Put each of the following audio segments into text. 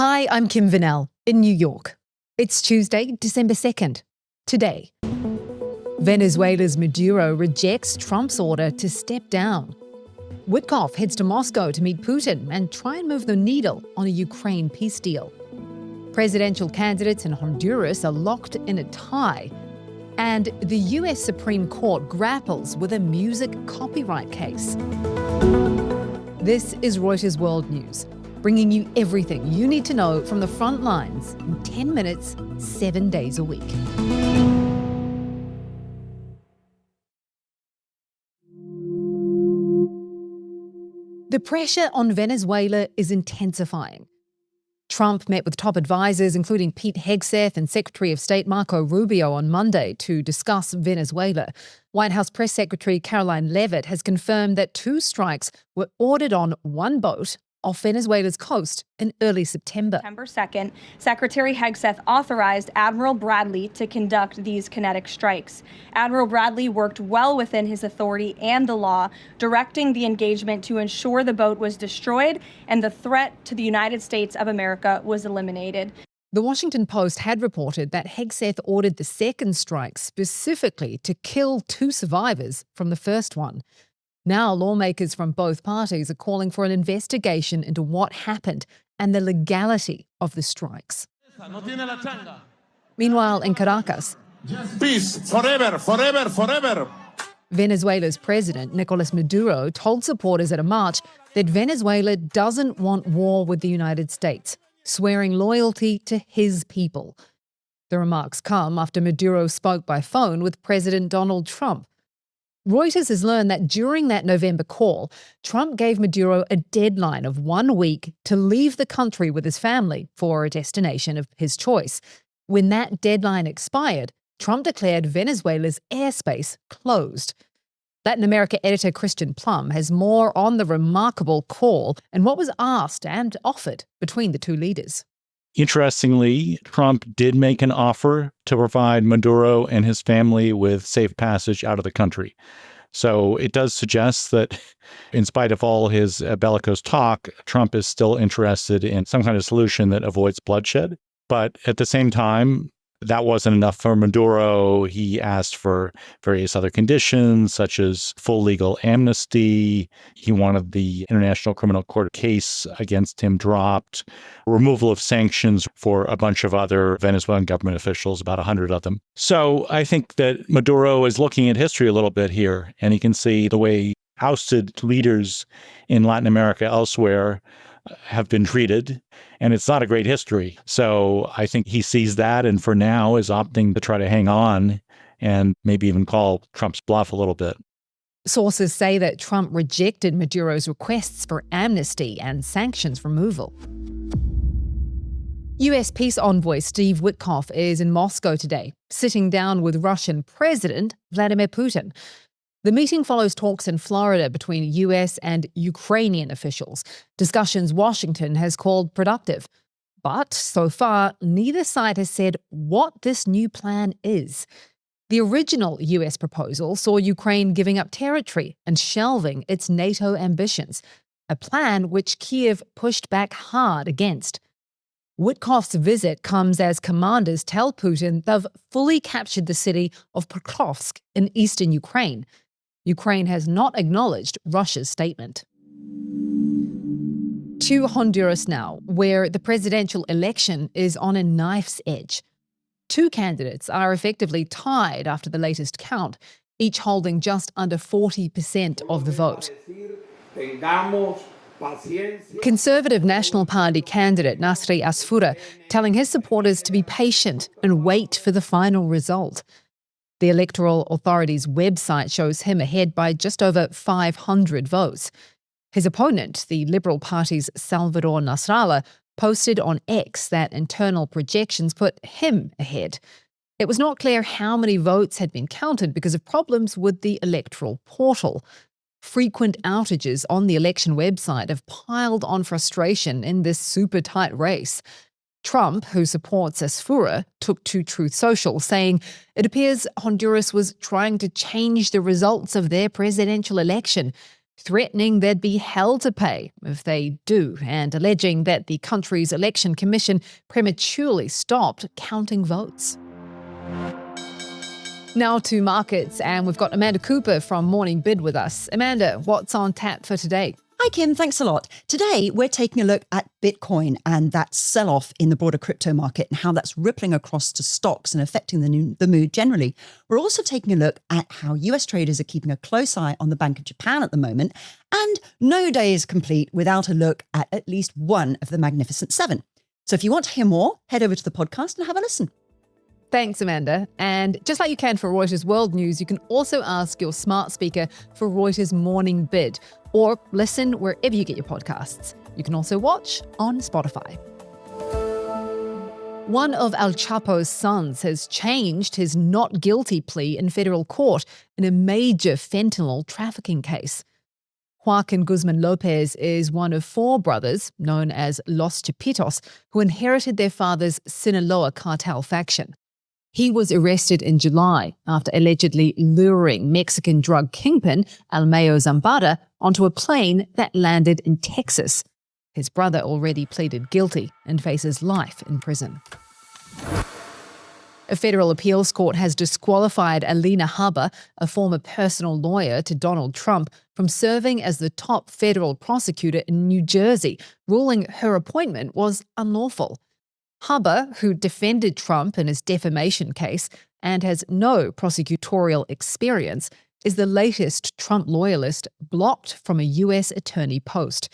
Hi, I'm Kim Vanell in New York. It's Tuesday, December 2nd. Today, Venezuela's Maduro rejects Trump's order to step down. Witkoff heads to Moscow to meet Putin and try and move the needle on a Ukraine peace deal. Presidential candidates in Honduras are locked in a tie. And the US Supreme Court grapples with a music copyright case. This is Reuters World News, bringing you everything you need to know from the front lines in 10 minutes, 7 days a week. The pressure on Venezuela is intensifying. Trump met with top advisors, including Pete Hegseth and Secretary of State Marco Rubio on Monday to discuss Venezuela. White House Press Secretary Caroline Leavitt has confirmed that 2 strikes were ordered on one boat off Venezuela's coast in early September. September 2nd, Secretary Hegseth authorized Admiral Bradley to conduct these kinetic strikes. Admiral Bradley worked well within his authority and the law, directing the engagement to ensure the boat was destroyed and the threat to the United States of America was eliminated. The Washington Post had reported that Hegseth ordered the second strike specifically to kill 2 survivors from the first one. Now, lawmakers from both parties are calling for an investigation into what happened and the legality of the strikes. Meanwhile, in Caracas, peace, forever, forever, forever. Venezuela's president, Nicolas Maduro, told supporters at a march that Venezuela doesn't want war with the United States, swearing loyalty to his people. The remarks come after Maduro spoke by phone with President Donald Trump. Reuters has learned that during that November call, Trump gave Maduro a deadline of 1 week to leave the country with his family for a destination of his choice. When that deadline expired, Trump declared Venezuela's airspace closed. Latin America editor Christian Plum has more on the remarkable call and what was asked and offered between the 2 leaders. Interestingly, Trump did make an offer to provide Maduro and his family with safe passage out of the country. So it does suggest that in spite of all his bellicose talk, Trump is still interested in some kind of solution that avoids bloodshed. But at the same time, that wasn't enough for Maduro. He asked for various other conditions, such as full legal amnesty. He wanted the International Criminal Court case against him dropped, removal of sanctions for a bunch of other Venezuelan government officials, about 100 of them. So I think that Maduro is looking at history a little bit here, and he can see the way ousted leaders in Latin America elsewhere have been treated, and it's not a great history. So I think he sees that and for now is opting to try to hang on and maybe even call Trump's bluff a little bit. Sources say that Trump rejected Maduro's requests for amnesty and sanctions removal. US peace envoy Steve Witkoff is in Moscow today, sitting down with Russian President Vladimir Putin. The meeting follows talks in Florida between US and Ukrainian officials, discussions Washington has called productive. But so far, neither side has said what this new plan is. The original US proposal saw Ukraine giving up territory and shelving its NATO ambitions, a plan which Kyiv pushed back hard against. Witkoff's visit comes as commanders tell Putin they've fully captured the city of Pokrovsk in eastern Ukraine. Ukraine has not acknowledged Russia's statement. To Honduras now, where the presidential election is on a knife's edge. 2 candidates are effectively tied after the latest count, each holding just under 40% of the vote. Conservative National Party candidate Nasri Asfura telling his supporters to be patient and wait for the final result. The Electoral Authority's website shows him ahead by just over 500 votes. His opponent, the Liberal Party's Salvador Nasrallah, posted on X that internal projections put him ahead. It was not clear how many votes had been counted because of problems with the electoral portal. Frequent outages on the election website have piled on frustration in this super tight race. Trump, who supports Asfura, took to Truth Social, saying it appears Honduras was trying to change the results of their presidential election, threatening they'd be hell to pay if they do, and alleging that the country's election commission prematurely stopped counting votes. Now to markets, and we've got Amanda Cooper from Morning Bid with us. Amanda, what's on tap for today? Hi, Kim. Thanks a lot. Today, we're taking a look at Bitcoin and that sell-off in the broader crypto market and how that's rippling across to stocks and affecting the mood generally. We're also taking a look at how US traders are keeping a close eye on the Bank of Japan at the moment. And no day is complete without a look at least one of the Magnificent Seven. So if you want to hear more, head over to the podcast and have a listen. Thanks, Amanda. And just like you can for Reuters World News, you can also ask your smart speaker for Reuters Morning Bid, or listen wherever you get your podcasts. You can also watch on Spotify. One of El Chapo's sons has changed his not guilty plea in federal court in a major fentanyl trafficking case. Joaquin Guzman Lopez is one of four brothers, known as Los Chapitos, who inherited their father's Sinaloa cartel faction. He was arrested in July after allegedly luring Mexican drug kingpin Almeo Zambada onto a plane that landed in Texas. His brother already pleaded guilty and faces life in prison. A federal appeals court has disqualified Alina Habba, a former personal lawyer to Donald Trump, from serving as the top federal prosecutor in New Jersey, ruling her appointment was unlawful. Habba, who defended Trump in his defamation case and has no prosecutorial experience, is the latest Trump loyalist blocked from a US attorney post.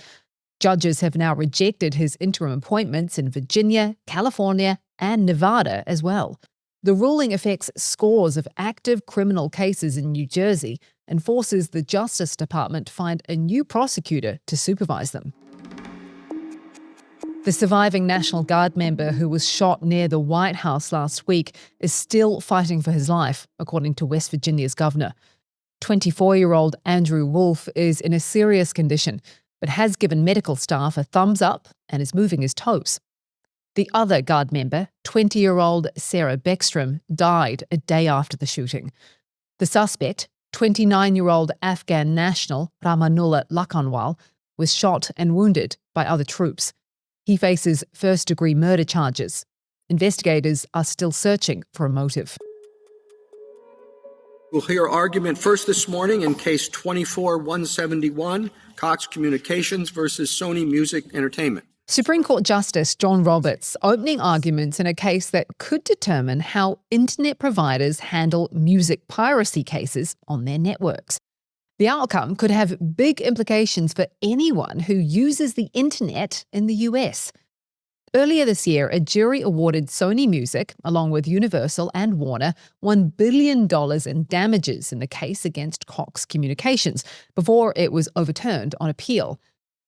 Judges have now rejected his interim appointments in Virginia, California, and Nevada as well. The ruling affects scores of active criminal cases in New Jersey and forces the Justice Department to find a new prosecutor to supervise them. The surviving National Guard member who was shot near the White House last week is still fighting for his life, according to West Virginia's governor. 24-year-old Andrew Wolf is in a serious condition, but has given medical staff a thumbs up and is moving his toes. The other Guard member, 20-year-old Sarah Beckstrom, died a day after the shooting. The suspect, 29-year-old Afghan national Ramanullah Lakanwal, was shot and wounded by other troops. He faces first-degree murder charges. Investigators are still searching for a motive. We'll hear argument first this morning in Case 24-171, Cox Communications versus Sony Music Entertainment. Supreme Court Justice John Roberts opening arguments in a case that could determine how internet providers handle music piracy cases on their networks. The outcome could have big implications for anyone who uses the internet in the US. Earlier this year, a jury awarded Sony Music, along with Universal and Warner, $1 billion in damages in the case against Cox Communications before it was overturned on appeal.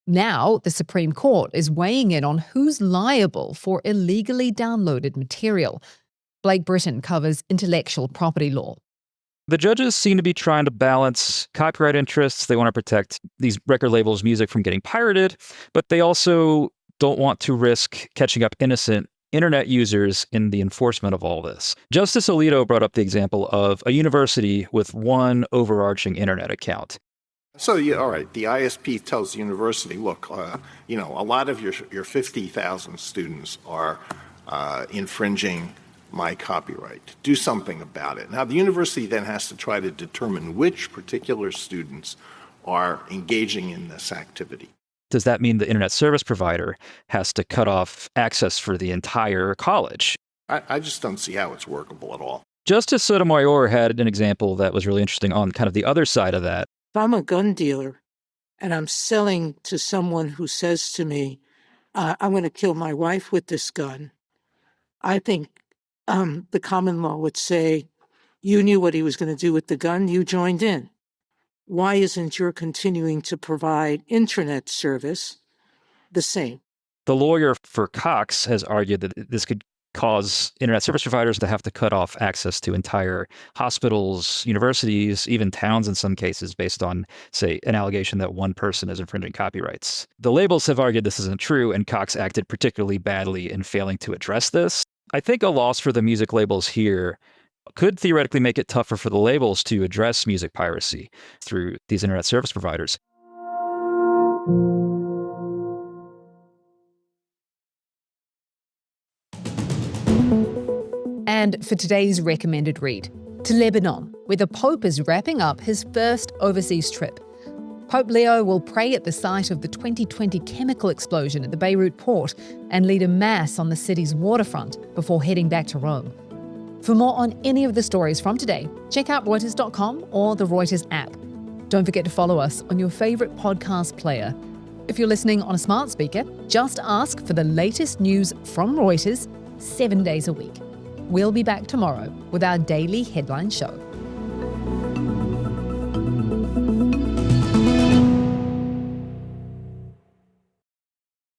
Now, the Supreme Court is weighing in on who's liable for illegally downloaded material. Blake Britton covers intellectual property law. The judges seem to be trying to balance copyright interests. They want to protect these record labels' music from getting pirated, but they also don't want to risk catching up innocent internet users in the enforcement of all this. Justice Alito brought up the example of a university with one overarching internet account. So, yeah, all right, the ISP tells the university, look, a lot of your 50,000 students are infringing my copyright. Do something about it. Now, the university then has to try to determine which particular students are engaging in this activity. Does that mean the internet service provider has to cut off access for the entire college? I just don't see how it's workable at all. Justice Sotomayor had an example that was really interesting on kind of the other side of that. If I'm a gun dealer and I'm selling to someone who says to me, I'm going to kill my wife with this gun, I think the common law would say, you knew what he was going to do with the gun, you joined in. Why isn't your continuing to provide internet service the same? The lawyer for Cox has argued that this could cause internet service providers to have to cut off access to entire hospitals, universities, even towns in some cases, based on, say, an allegation that one person is infringing copyrights. The labels have argued this isn't true, and Cox acted particularly badly in failing to address this. I think a loss for the music labels here could theoretically make it tougher for the labels to address music piracy through these internet service providers. And for today's recommended read, to Lebanon, where the Pope is wrapping up his first overseas trip. Pope Leo will pray at the site of the 2020 chemical explosion at the Beirut port and lead a mass on the city's waterfront before heading back to Rome. For more on any of the stories from today, check out Reuters.com or the Reuters app. Don't forget to follow us on your favourite podcast player. If you're listening on a smart speaker, just ask for the latest news from Reuters 7 days a week. We'll be back tomorrow with our daily headline show.